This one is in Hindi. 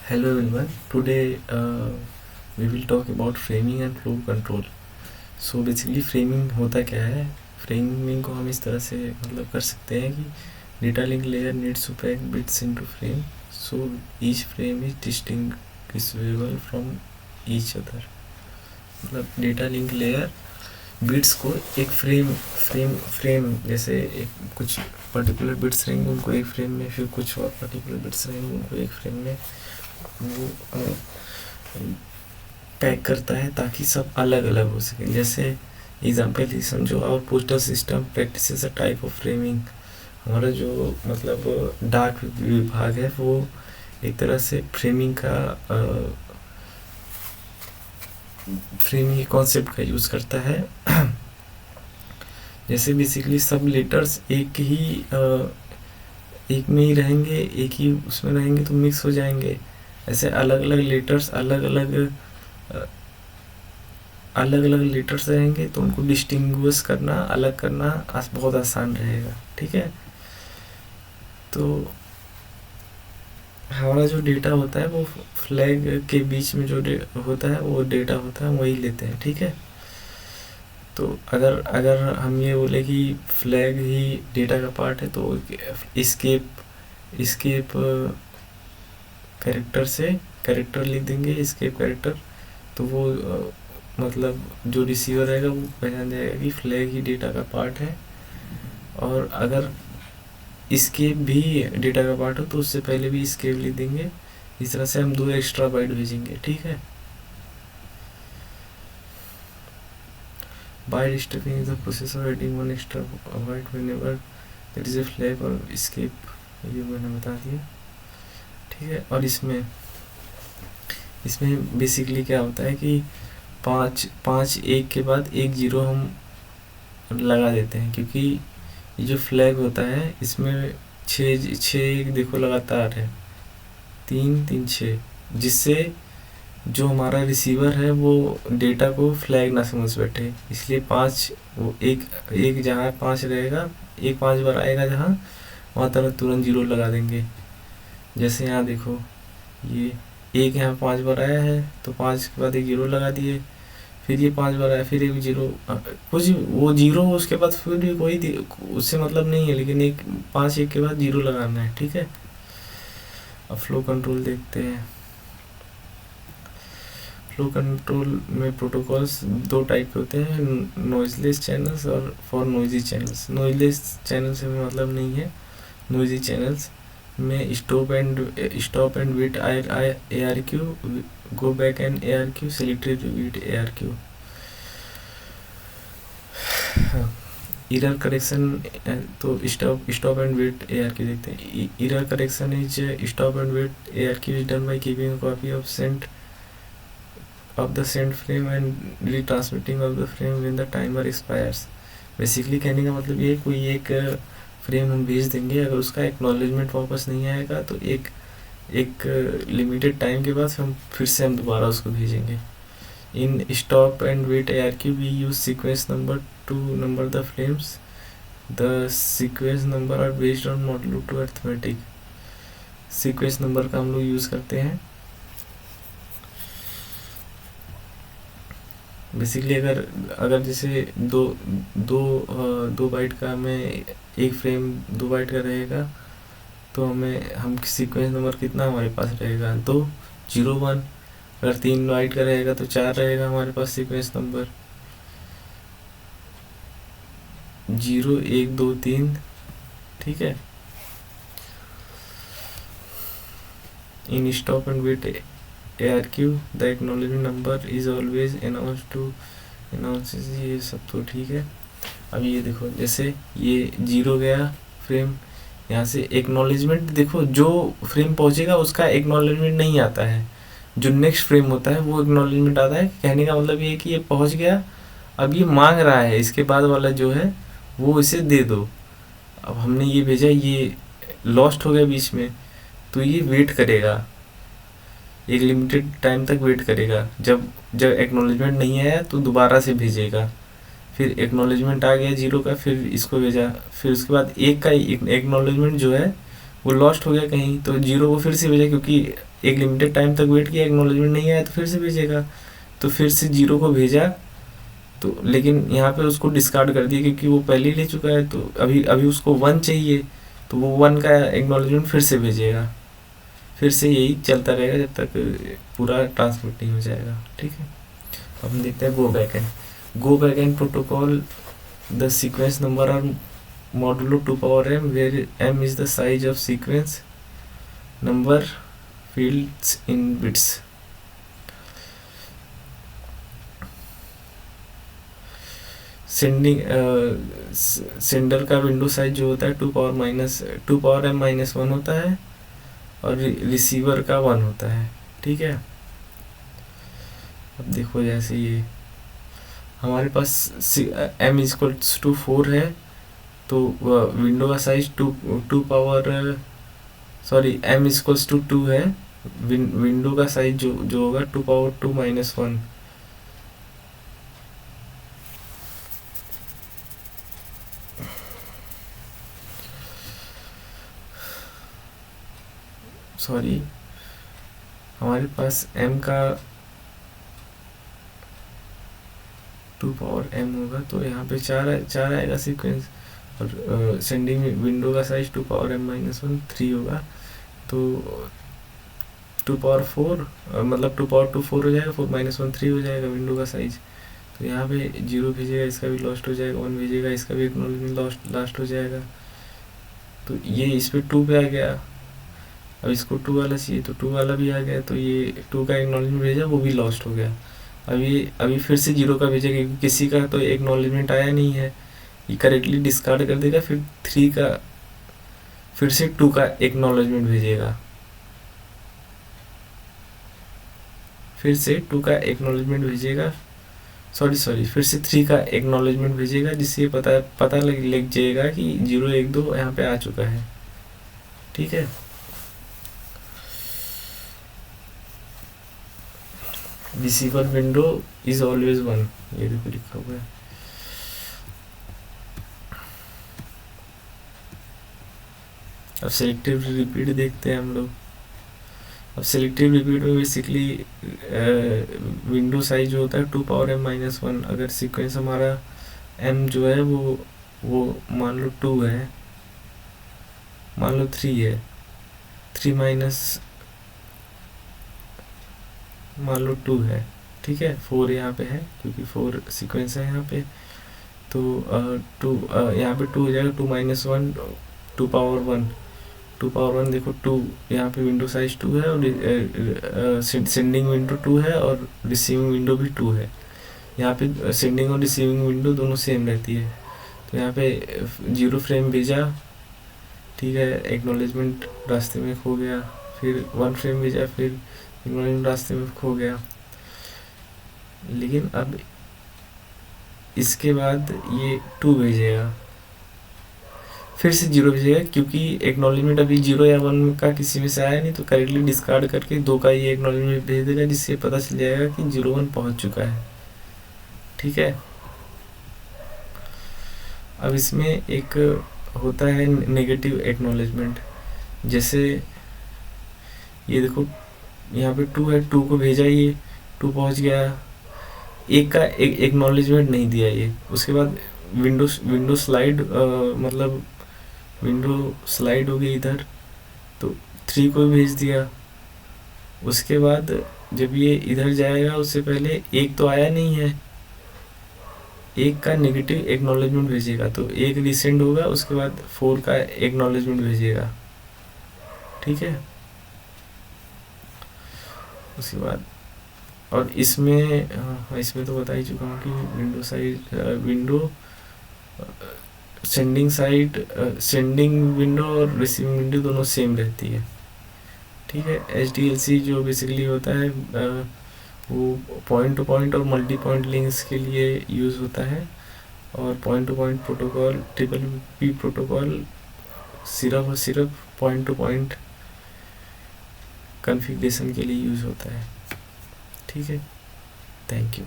Hello everyone. Today we will talk about framing and flow control. So basically framing होता क्या है? Framing को हम इस तरह से मतलब कर सकते हैं कि data link layer needs to pack bits into frame, so each frame is distinguishable from each other. मतलब data link layer बिट्स को एक फ्रेम जैसे एक कुछ पर्टिकुलर बिट्स रहेंगे उनको एक फ्रेम में, फिर कुछ और पर्टिकुलर बिट्स रहेंगे उनको एक फ्रेम में वो पैक करता है ताकि सब अलग अलग हो सके। जैसे एग्जाम्पल ही समझो, और postal system practices a type of framing. हमारा जो मतलब डाक विभाग है वो एक तरह से फ्रेमिंग कॉन्सेप्ट का यूज़ करता है। जैसे बेसिकली सब लेटर्स एक में ही रहेंगे, एक ही उसमें रहेंगे तो मिक्स हो जाएंगे। ऐसे अलग अलग लेटर्स रहेंगे तो उनको डिस्टिंग्विश करना, अलग करना बहुत आसान रहेगा। ठीक है, तो हमारा जो डेटा होता है वो फ्लैग के बीच में जो होता है वो डेटा होता है, वही लेते हैं। ठीक है, तो अगर हम ये बोले कि फ्लैग ही डेटा का पार्ट है तो इसकेप कैरेक्टर से कैरेक्टर लिख देंगे, इसकेप कैरेक्टर। तो वो मतलब जो रिसीवर रहेगा वो पहचान जाएगा कि फ्लैग ही डेटा का पार्ट है। और अगर इसकेप भी डेटा का पार्ट हो तो उससे पहले भी इसकेप लिख देंगे। इस तरह से हम 2 एक्स्ट्रा बाइट भेजेंगे। ठीक है, byte stuffing is the process of adding 1 extra byte whenever there is a flag or escape, ये मैंने बता दिया। ठीक है, और इसमें बेसिकली क्या होता है कि 5 एक के बाद एक 0 हम लगा देते हैं, क्योंकि ये जो फ्लैग होता है इसमें 6 देखो लगातार है, 3 3 6, जिससे जो हमारा रिसीवर है वो डेटा को फ्लैग ना समझ बैठे। इसलिए 5 वो एक जहाँ 5 रहेगा, एक 5 बार आएगा जहाँ, वहाँ तुरंत 0 लगा देंगे। जैसे यहाँ देखो, ये एक यहाँ 5 बार आया है तो 5 के बाद एक 0 लगा दिए, फिर ये 5 बार आया फिर एक 0, कुछ वो 0 उसके बाद फिर भी कोई उससे मतलब नहीं है, लेकिन 5 एक के बाद 0 लगाना है। ठीक है, अब फ्लो कंट्रोल देखते हैं। फ्लो कंट्रोल में प्रोटोकॉल्स 2 टाइप के होते हैं, नॉइजलेस चैनल्स और for noisy channels. Noiseless channel से मतलब नहीं है, नॉइजी चैनल्स में stop and wait ARQ, go back and ARQ, selected wait ARQ। Error correction, तो स्टॉप एंड वेट ARQ देखते हैं। Error correction is stop and wait ARQ is done by keeping a copy of the sent frame and retransmitting of the frame when the timer expires। Basically कहने का मतलब ये, कोई एक फ्रेम हम भेज देंगे, अगर उसका एक्नॉलेजमेंट वापस नहीं आएगा तो एक लिमिटेड टाइम के बाद फिर से हम दोबारा उसको भेजेंगे। In stop and wait ARQ we use sequence number to number the frames. The sequence number are based on modulo two arithmetic. Sequence number का हम लोग यूज़ करते हैं। बेसिकली अगर जैसे दो बाइट का हमें एक फ्रेम 2 बाइट का रहेगा तो हम सीक्वेंस नंबर कितना हमारे पास रहेगा, 2 0 1। अगर 3 बाइट का रहेगा तो 4 रहेगा हमारे पास सीक्वेंस नंबर, 0 1 2 3। ठीक है, in stop and wait ARQ the acknowledgement number is always announces, ये सब तो ठीक है। अब ये देखो, जैसे ये 0 गया फ्रेम, यहाँ से एक्नॉलेजमेंट देखो, जो फ्रेम पहुँचेगा उसका एक्नॉलेजमेंट नहीं आता है, जो नेक्स्ट फ्रेम होता है वो एक्नॉलेजमेंट आता है। कहने का मतलब ये है कि ये पहुँच गया, अब ये मांग रहा है इसके बाद वाला जो है वो इसे दे दो। अब हमने ये भेजा, ये लॉस्ट हो गया बीच में, तो ये वेट करेगा, एक लिमिटेड टाइम तक वेट करेगा। जब एक्नॉलेजमेंट नहीं आया तो दोबारा से भेजेगा, फिर एक्नॉलेजमेंट आ गया 0 का, फिर इसको भेजा, फिर उसके बाद एक का एक्नॉलेजमेंट जो है वो लॉस्ट हो गया कहीं, तो जीरो को फिर से भेजा, क्योंकि एक लिमिटेड टाइम तक वेट किया, एक्नॉलेजमेंट नहीं आया तो फिर से भेजेगा, तो फिर से जीरो को भेजा। तो लेकिन यहाँ पे उसको डिस्कार्ड कर दिया क्योंकि वो पहले ही ले चुका है, तो अभी अभी उसको वन चाहिए, तो वो वन का एक्नॉलेजमेंट फिर से भेजेगा। फिर से यही चलता रहेगा जब तक पूरा ट्रांसमिट नहीं हो जाएगा। ठीक है, अब हम देखते हैं go back and protocol. The sequence number are modulo 2 power m, where m is the size of sequence number fields in bits. Sender का विंडो साइज जो होता है 2 पावर m माइनस 1 होता है, और रिसीवर का 1 होता है। ठीक है, अब देखो जैसे ये हमारे पास m इक्वल्स टू 4 है, तो विंडो का size two power m equals to 2 है, विंडो का साइज जो होगा 2 पावर 2 माइनस 1। सॉरी, हमारे पास m का 2 पावर m होगा, तो यहाँ पे 4 आएगा सीक्वेंस, और सेंडिंग विंडो का साइज 2 पावर m माइनस 1 3 होगा, तो 2 पावर 4 मतलब 2 पावर 2 4 हो जाएगा, 4 माइनस 1 3 हो जाएगा विंडो का साइज। तो यहाँ पे 0 भेजेगा, इसका भी लॉस्ट हो जाएगा, 1 भेजेगा, इसका भी एक्नॉलेजमेंट लास्ट हो जाएगा। तो ये इस पर 2 पे आ गया, अब इसको 2 वाला चाहिए, तो 2 वाला भी आ गया, तो ये 2 का एक्नॉलेजमेंट भेजा, वो भी लॉस्ट हो गया। अभी फिर से 0 का भेजेगा, क्योंकि किसी का तो एक्नॉलेजमेंट आया नहीं है, ये करेक्टली डिस्कार्ड कर देगा, फिर 3 का फिर से 2 का एक्नॉलेजमेंट भेजेगा, फिर से 2 का एक्नॉलेजमेंट भेजेगा, सॉरी फिर से 3 का एक्नॉलेजमेंट भेजेगा, जिससे पता लग जाएगा कि 0 1 2 यहाँ पे आ चुका है। ठीक है, रिसीवर विंडो इज ऑलवेज 1, ये देखो लिखा हुआ है। अब सेलेक्टिव रिपीट देखते हैं हम लोग। अब सेलेक्टिव रिपीट में बेसिकली विंडो साइज जो होता है 2 पावर m माइनस 1, अगर सीक्वेंस हमारा m जो है वो मान लो 2 है, मान लो 3 है, 3 माइनस मान लो 2 है। ठीक है, 4 यहाँ पे है क्योंकि 4 सीक्वेंस है यहाँ पे, तो 2 यहाँ पे 2 हो जाएगा, 2 माइनस 1 2 पावर 1, 2 पावर 1 देखो 2, यहाँ पे विंडो साइज 2 है, और सेंडिंग विंडो 2 है, और रिसीविंग विंडो भी 2 है। यहाँ पे सेंडिंग और रिसीविंग विंडो दोनों सेम रहती है, तो यहाँ पे 0 फ्रेम भेजा, ठीक है, एक्नॉलेजमेंट रास्ते में खो गया, फिर 1 फ्रेम भेजा, फिर एक्नॉलेजमेंट रास्ते में खो गया। लेकिन अब इसके बाद ये 2 भेजेगा, फिर से 0 भेजेगा, क्योंकि एक्नॉलेजमेंट अभी 0 या 1 का किसी में से आया नहीं, तो करेक्टली डिस्कार्ड करके 2 का ये एक्नॉलेजमेंट भेज देगा, जिससे पता चल जाएगा कि 0 1 पहुंच चुका है। ठीक है, अब इसमें एक होता है नेगेटिव एक्नॉलेजमेंट, जैसे ये देखो यहाँ पे 2 है, 2 को भेजा, ये 2 पहुंच गया, एक का एक्नॉलेजमेंट नहीं दिया ये, उसके बाद विंडो स्लाइड मतलब विंडो स्लाइड हो गई इधर, तो 3 को भेज दिया। उसके बाद जब ये इधर जाएगा, उससे पहले 1 तो आया नहीं है, 1 का नेगेटिव एक्नॉलेजमेंट भेजेगा, तो 1 रिसेंड होगा, उसके बाद 4 का एक्नॉलेजमेंट भेजेगा। ठीक है, उसके बाद और इसमें तो बता ही चुका हूँ कि window side window sending window और रिसीविंग विंडो दोनों सेम रहती है। ठीक है, HDLC जो बेसिकली होता है वो पॉइंट टू पॉइंट और मल्टी पॉइंट लिंक्स के लिए यूज़ होता है, और point two point protocol TCP protocol सिर्फ पॉइंट टू पॉइंट कॉन्फ़िगरेशन के लिए यूज़ होता है। ठीक है, थैंक यू।